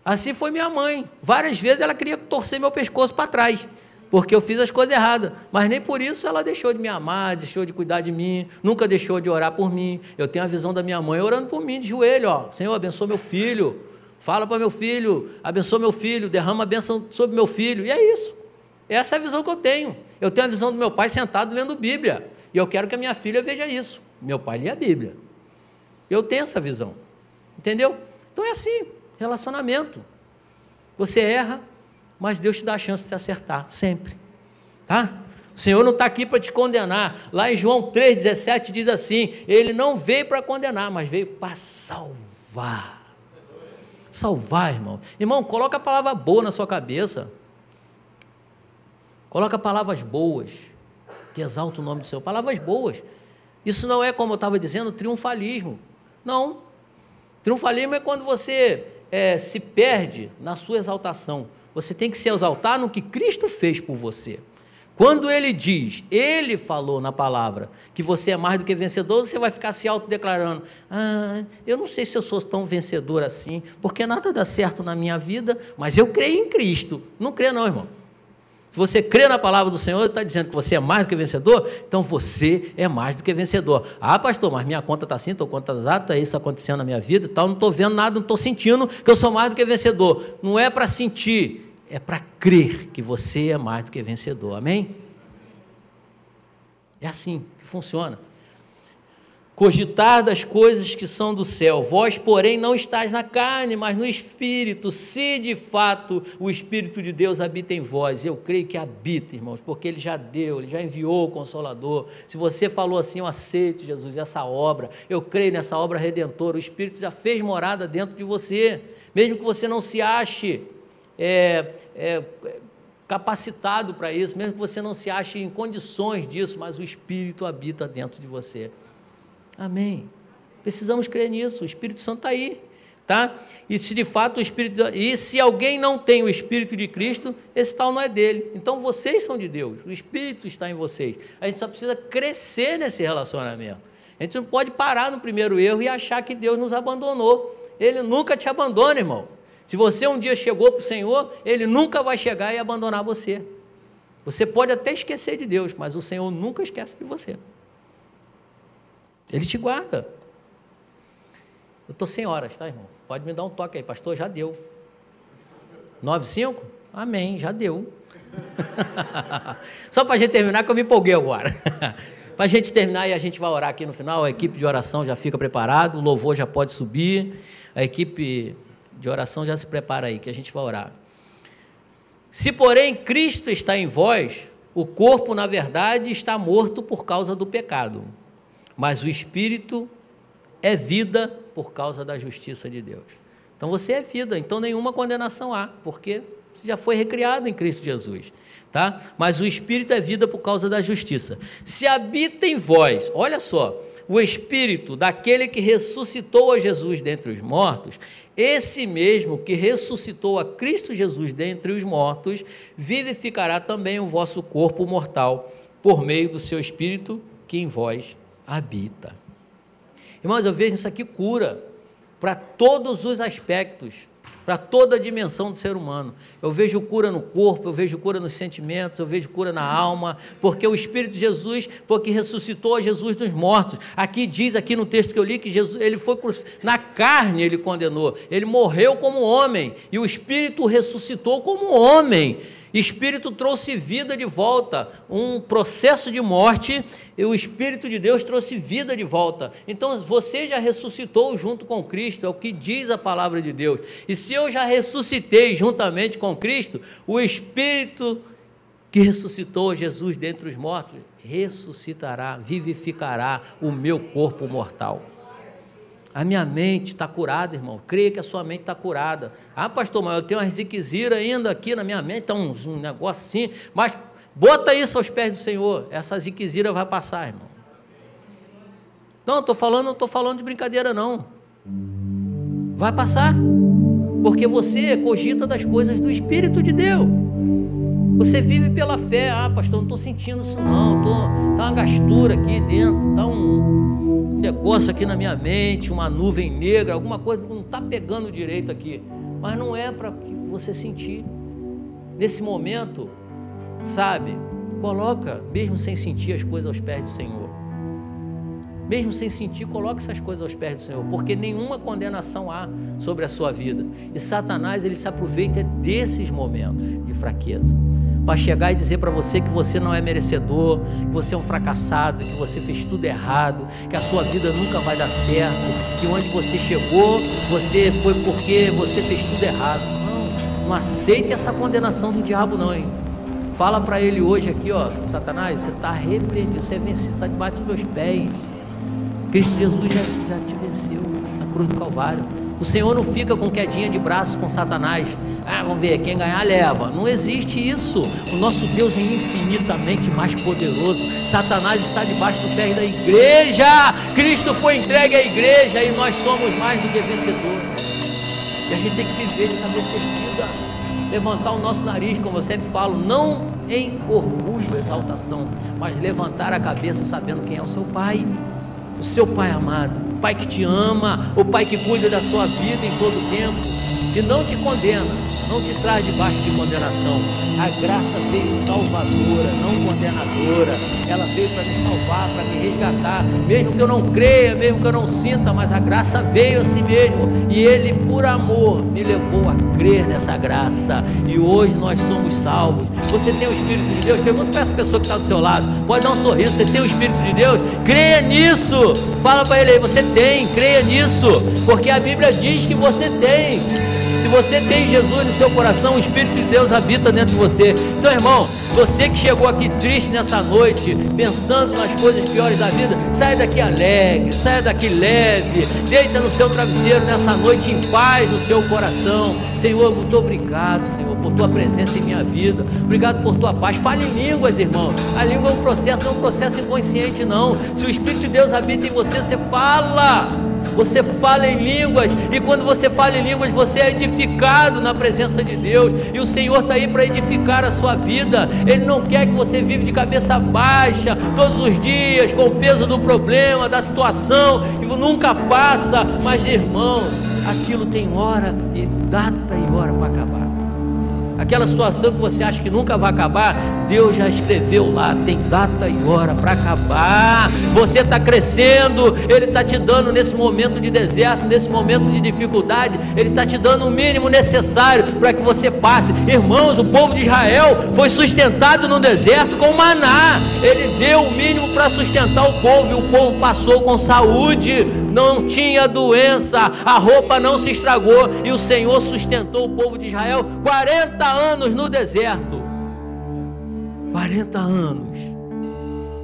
Assim foi minha mãe. Várias vezes ela queria torcer meu pescoço para trás, porque eu fiz as coisas erradas, mas nem por isso ela deixou de me amar, deixou de cuidar de mim, nunca deixou de orar por mim. Eu tenho a visão da minha mãe orando por mim, de joelho, ó, Senhor, abençoa meu filho, fala para meu filho, abençoa meu filho, derrama a bênção sobre meu filho, e é isso, essa é a visão que eu tenho a visão do meu pai sentado lendo Bíblia, e eu quero que a minha filha veja isso, meu pai lia a Bíblia, eu tenho essa visão, entendeu? Então é assim, relacionamento, você erra, mas Deus te dá a chance de acertar, sempre, tá? O Senhor não está aqui para te condenar, lá em João 3,17 diz assim, ele não veio para condenar, mas veio para salvar, irmão, coloca a palavra boa na sua cabeça, coloca palavras boas, que exalta o nome do Senhor, palavras boas, isso não é, como eu estava dizendo, triunfalismo, não, triunfalismo é quando você se perde na sua exaltação, você tem que se exaltar no que Cristo fez por você. Quando ele diz, ele falou na palavra, que você é mais do que vencedor, você vai ficar se autodeclarando, eu não sei se eu sou tão vencedor assim, porque nada dá certo na minha vida, mas eu creio em Cristo. Não crê não, irmão. Se você crê na palavra do Senhor, ele está dizendo que você é mais do que vencedor, então você é mais do que vencedor. Pastor, mas minha conta está assim, estou conta exata, isso acontecendo na minha vida e tal, não estou vendo nada, não estou sentindo que eu sou mais do que vencedor. Não é para sentir, é para crer que você é mais do que vencedor, amém? É assim que funciona. Cogitar das coisas que são do céu, vós, porém, não estáis na carne, mas no Espírito, se de fato o Espírito de Deus habita em vós. Eu creio que habita, irmãos, porque Ele já deu, Ele já enviou o Consolador. Se você falou assim, eu aceito, Jesus, essa obra, eu creio nessa obra redentora, o Espírito já fez morada dentro de você, mesmo que você não se ache capacitado para isso, mesmo que você não se ache em condições disso, mas o Espírito habita dentro de você. Amém. Precisamos crer nisso, o Espírito Santo está aí, tá? E se de fato o Espírito, e se alguém não tem o Espírito de Cristo, esse tal não é dele. Então vocês são de Deus, o Espírito está em vocês. A gente só precisa crescer nesse relacionamento. A gente não pode parar no primeiro erro e achar que Deus nos abandonou. Ele nunca te abandona, irmão. Se você um dia chegou para o Senhor, Ele nunca vai chegar e abandonar você. Você pode até esquecer de Deus, mas o Senhor nunca esquece de você. Ele te guarda. Eu estou sem horas, tá, irmão? Pode me dar um toque aí, pastor, já deu. 9:05? Amém, já deu. Só para a gente terminar, que eu me empolguei agora. Para a gente terminar e a gente vai orar aqui no final, a equipe de oração já fica preparada, o louvor já pode subir, a equipe de oração já se prepara aí, que a gente vai orar. Se, porém, Cristo está em vós, o corpo, na verdade, está morto por causa do pecado, mas o Espírito é vida por causa da justiça de Deus. Então você é vida, então nenhuma condenação há, porque você já foi recriado em Cristo Jesus, tá? Mas o Espírito é vida por causa da justiça. Se habita em vós, olha só, o Espírito daquele que ressuscitou a Jesus dentre os mortos, esse mesmo que ressuscitou a Cristo Jesus dentre os mortos, vivificará também o vosso corpo mortal, por meio do seu Espírito que em vós habita. Irmãos, eu vejo isso aqui cura para todos os aspectos, para toda a dimensão do ser humano. Eu vejo cura no corpo, eu vejo cura nos sentimentos, eu vejo cura na alma, porque o Espírito de Jesus foi que ressuscitou a Jesus dos mortos. Aqui diz, aqui no texto que eu li, que Jesus, ele foi na carne, ele condenou, ele morreu como homem, e o Espírito ressuscitou como homem. Espírito trouxe vida de volta, um processo de morte, e o Espírito de Deus trouxe vida de volta. Então você já ressuscitou junto com Cristo, é o que diz a palavra de Deus. E se eu já ressuscitei juntamente com Cristo, o Espírito que ressuscitou Jesus dentre os mortos, ressuscitará, vivificará o meu corpo mortal. A minha mente está curada, irmão. Creia que a sua mente está curada. Ah, pastor, mas eu tenho uma ziquezira ainda aqui na minha mente, está um negócio assim. Mas bota isso aos pés do Senhor. Essa ziquezira vai passar, irmão. Não estou falando de brincadeira, não. Vai passar. Porque você cogita das coisas do Espírito de Deus. Você vive pela fé. Ah, pastor, não estou sentindo isso não. Está uma gastura aqui dentro. Está um negócio aqui na minha mente, uma nuvem negra, alguma coisa que não está pegando direito aqui, mas não é para você sentir, nesse momento, sabe, coloca, mesmo sem sentir as coisas aos pés do Senhor, mesmo sem sentir, coloque essas coisas aos pés do Senhor, porque nenhuma condenação há sobre a sua vida, e Satanás, ele se aproveita desses momentos de fraqueza, para chegar e dizer para você que você não é merecedor, que você é um fracassado, que você fez tudo errado, que a sua vida nunca vai dar certo, que onde você chegou, você foi porque você fez tudo errado. Não aceite essa condenação do diabo não, hein? Fala para ele hoje aqui, ó, Satanás, você está repreendido, você é vencido, você está debaixo dos meus pés. Cristo Jesus já te venceu na cruz do Calvário. O Senhor não fica com quedinha de braço com Satanás. Ah, vamos ver, quem ganhar leva. Não existe isso. O nosso Deus é infinitamente mais poderoso. Satanás está debaixo do pé da igreja. Cristo foi entregue à igreja e nós somos mais do que vencedores. E a gente tem que viver de cabeça erguida, levantar o nosso nariz, como eu sempre falo, não em orgulho, exaltação, mas levantar a cabeça sabendo quem é o seu Pai. O seu Pai amado, o Pai que te ama, o Pai que cuida da sua vida em todo tempo e não te condena, não te traz debaixo de condenação. A graça veio salvadora, não condenadora. Ela veio para me salvar, para me resgatar, mesmo que eu não creia, mesmo que eu não sinta, mas a graça veio assim mesmo, e Ele por amor me levou a crer nessa graça, e hoje nós somos salvos. Você tem o Espírito de Deus? Pergunta para essa pessoa que está do seu lado, pode dar um sorriso, você tem o Espírito de Deus? Creia nisso, fala para ele aí, você tem, creia nisso, porque a Bíblia diz que você tem. Se você tem Jesus no seu coração, o Espírito de Deus habita dentro de você. Então, irmão, você que chegou aqui triste nessa noite, pensando nas coisas piores da vida, saia daqui alegre, saia daqui leve, deita no seu travesseiro nessa noite em paz no seu coração. Senhor, muito obrigado, Senhor, por tua presença em minha vida, obrigado por tua paz. Fale em línguas, irmão. A língua é um processo, não é um processo inconsciente, não. Se o Espírito de Deus habita em você, você fala. Você fala em línguas, e quando você fala em línguas, você é edificado na presença de Deus, e o Senhor está aí para edificar a sua vida. Ele não quer que você viva de cabeça baixa, todos os dias, com o peso do problema, da situação, que nunca passa, mas irmão, aquilo tem hora e data e hora para acabar. aquela situação que você acha que nunca vai acabar, Deus já escreveu lá, tem data e hora para acabar. Você está crescendo, Ele está te dando nesse momento de deserto, nesse momento de dificuldade, Ele está te dando o mínimo necessário para que você passe. Irmãos, o povo de Israel foi sustentado no deserto com maná. Ele deu o mínimo para sustentar o povo, e o povo passou com saúde, não tinha doença, a roupa não se estragou, e o Senhor sustentou o povo de Israel 40 anos no deserto. 40 anos.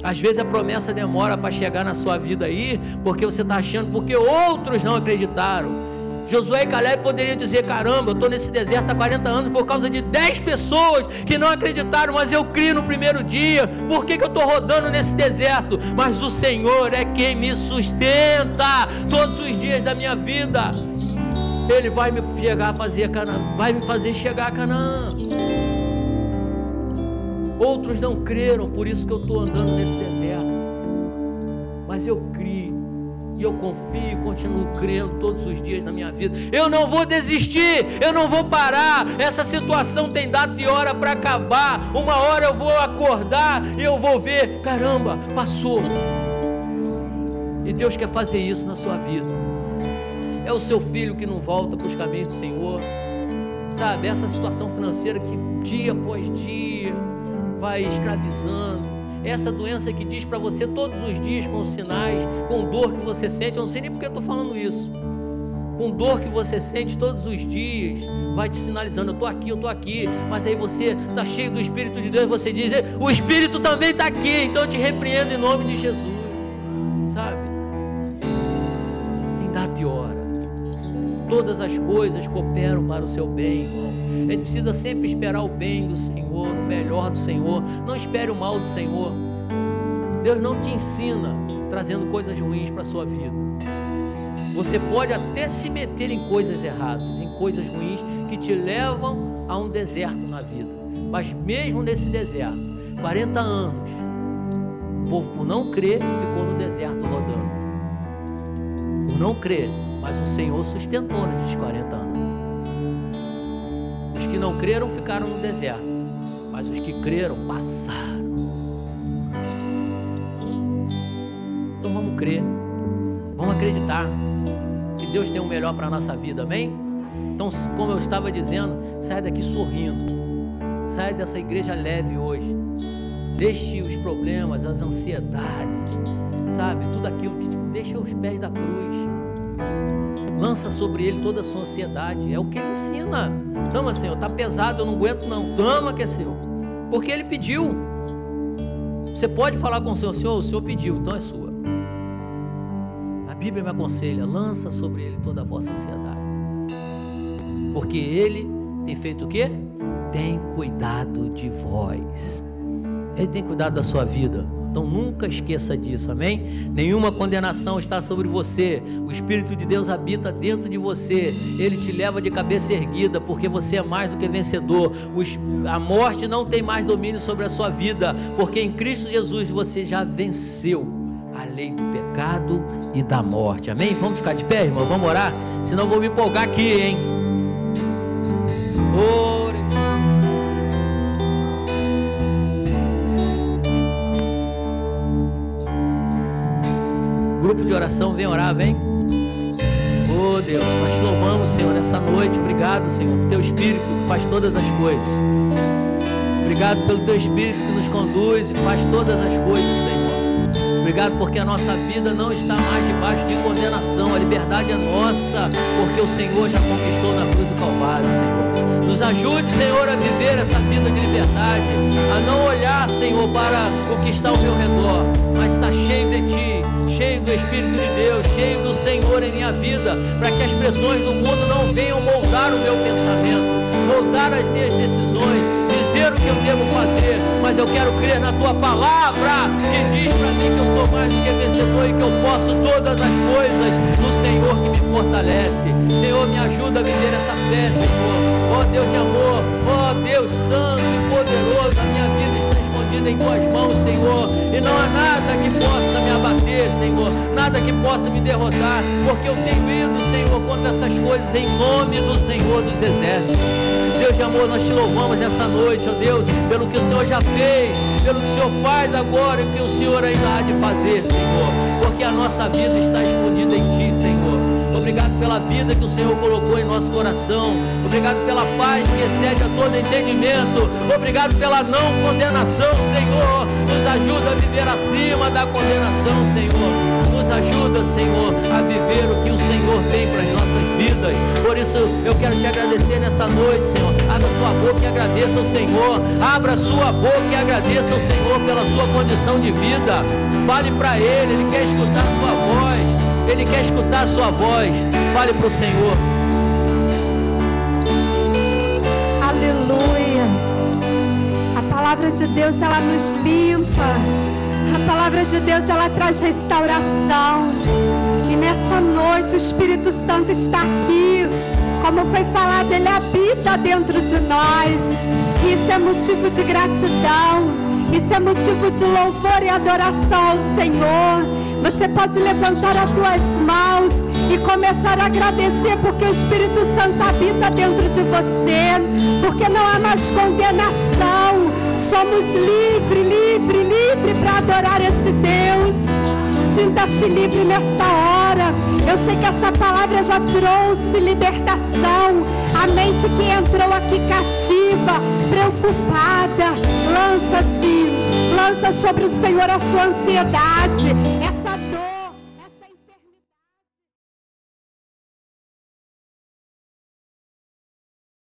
Às vezes a promessa demora para chegar na sua vida aí, porque você está achando, porque outros não acreditaram. Josué e Caleb poderiam dizer: caramba, eu estou nesse deserto há 40 anos por causa de 10 pessoas que não acreditaram, mas eu criei no primeiro dia. Por que eu estou rodando nesse deserto? Mas o Senhor é quem me sustenta todos os dias da minha vida. Ele vai me fazer chegar a Canaã. Outros não creram, por isso que eu estou andando nesse deserto. Mas eu criei. E eu confio e continuo crendo todos os dias na minha vida. Eu não vou desistir, eu não vou parar. Essa situação tem data e hora para acabar. Uma hora eu vou acordar e eu vou ver, caramba, passou. E Deus quer fazer isso na sua vida. É o seu filho que não volta para os caminhos do Senhor, sabe? Essa situação financeira que dia após dia vai escravizando. Essa doença que diz para você todos os dias, com sinais, com dor que você sente. Eu não sei nem porque eu estou falando isso. Com dor que você sente todos os dias, vai te sinalizando: eu estou aqui. Mas aí você está cheio do Espírito de Deus, e você diz: o Espírito também está aqui, então eu te repreendo em nome de Jesus. Sabe? Tem data e hora. Todas as coisas cooperam para o seu bem, irmão. A gente precisa sempre esperar o bem do Senhor, o melhor do Senhor. Não espere o mal do Senhor. Deus não te ensina trazendo coisas ruins para a sua vida. Você pode até se meter em coisas erradas, em coisas ruins que te levam a um deserto na vida. Mas mesmo nesse deserto, 40 anos, o povo, por não crer, ficou no deserto rodando. Por não crer, mas o Senhor sustentou nesses 40 anos. Os que não creram ficaram no deserto, mas os que creram passaram. Então vamos crer, vamos acreditar que Deus tem o melhor para a nossa vida, amém? Então, como eu estava dizendo, saia daqui sorrindo, saia dessa igreja leve hoje, deixe os problemas, as ansiedades, sabe, tudo aquilo que deixa aos pés da cruz. Lança sobre Ele toda a sua ansiedade. É o que Ele ensina. Toma, Senhor, está pesado, eu não aguento não. Toma, que é seu. Porque Ele pediu. Você pode falar com o Senhor: o Senhor pediu, então é sua. A Bíblia me aconselha: lança sobre Ele toda a vossa ansiedade. Porque Ele tem feito o quê? Tem cuidado de vós. Ele tem cuidado da sua vida. Então nunca esqueça disso, amém? Nenhuma condenação está sobre você. O Espírito de Deus habita dentro de você. Ele te leva de cabeça erguida, porque você é mais do que vencedor. A morte não tem mais domínio sobre a sua vida, porque em Cristo Jesus você já venceu a lei do pecado e da morte, amém? Vamos ficar de pé, irmão? Vamos orar? Senão eu vou me empolgar aqui, hein? Grupo de oração, vem orar, vem. Oh Deus, nós te louvamos, Senhor, nessa noite. Obrigado, Senhor, por teu Espírito que faz todas as coisas. Obrigado pelo teu Espírito que nos conduz e faz todas as coisas, Senhor. Obrigado porque a nossa vida não está mais debaixo de condenação. A liberdade é nossa, porque o Senhor já conquistou na cruz do Calvário, Senhor. Nos ajude, Senhor, a viver essa vida de liberdade, a não olhar, Senhor, para o que está ao meu redor, mas estar cheio de Ti, cheio do Espírito de Deus, cheio do Senhor em minha vida, para que as pressões do mundo não venham moldar o meu pensamento, moldar as minhas decisões, dizer o que eu devo fazer, mas eu quero crer na Tua palavra, que diz para mim que eu sou mais do que vencedor e que eu posso todas as coisas no Senhor que me fortalece. Senhor, me ajuda a viver essa fé, Senhor. Ó Deus de amor, ó Deus santo e poderoso, a minha vida está escondida em Tuas mãos, Senhor, e não há nada que possa me abater. abater, Senhor, nada que possa me derrotar, porque eu tenho ido, Senhor, contra essas coisas em nome do Senhor dos Exércitos. Deus de amor, nós te louvamos nessa noite, ó Deus, pelo que o Senhor já fez, pelo que o Senhor faz agora e o que o Senhor ainda há de fazer, Senhor, porque a nossa vida está escondida em Ti, Senhor. Obrigado pela vida que o Senhor colocou em nosso coração. Obrigado pela paz que excede a todo entendimento. Obrigado pela não condenação, Senhor. Nos ajuda a viver acima da condenação, Senhor. Nos ajuda, Senhor, a viver o que o Senhor tem para as nossas vidas. Por isso eu quero te agradecer nessa noite, Senhor. Abra sua boca e agradeça ao Senhor. Abra sua boca e agradeça ao Senhor pela sua condição de vida. Fale para Ele, Ele quer escutar a sua voz. Ele quer escutar a sua voz. Fale para o Senhor. Aleluia. A palavra de Deus, ela nos limpa. A palavra de Deus, ela traz restauração. E nessa noite o Espírito Santo está aqui. Como foi falado, Ele habita dentro de nós. E isso é motivo de gratidão. Isso é motivo de louvor e adoração ao Senhor. Você pode levantar as tuas mãos e começar a agradecer, porque o Espírito Santo habita dentro de você, porque não há mais condenação. Somos livre para adorar esse Deus. Sinta-se livre nesta hora. Eu sei que essa palavra já trouxe libertação. A mente que entrou aqui cativa, preocupada, lança sobre o Senhor a sua ansiedade. Essa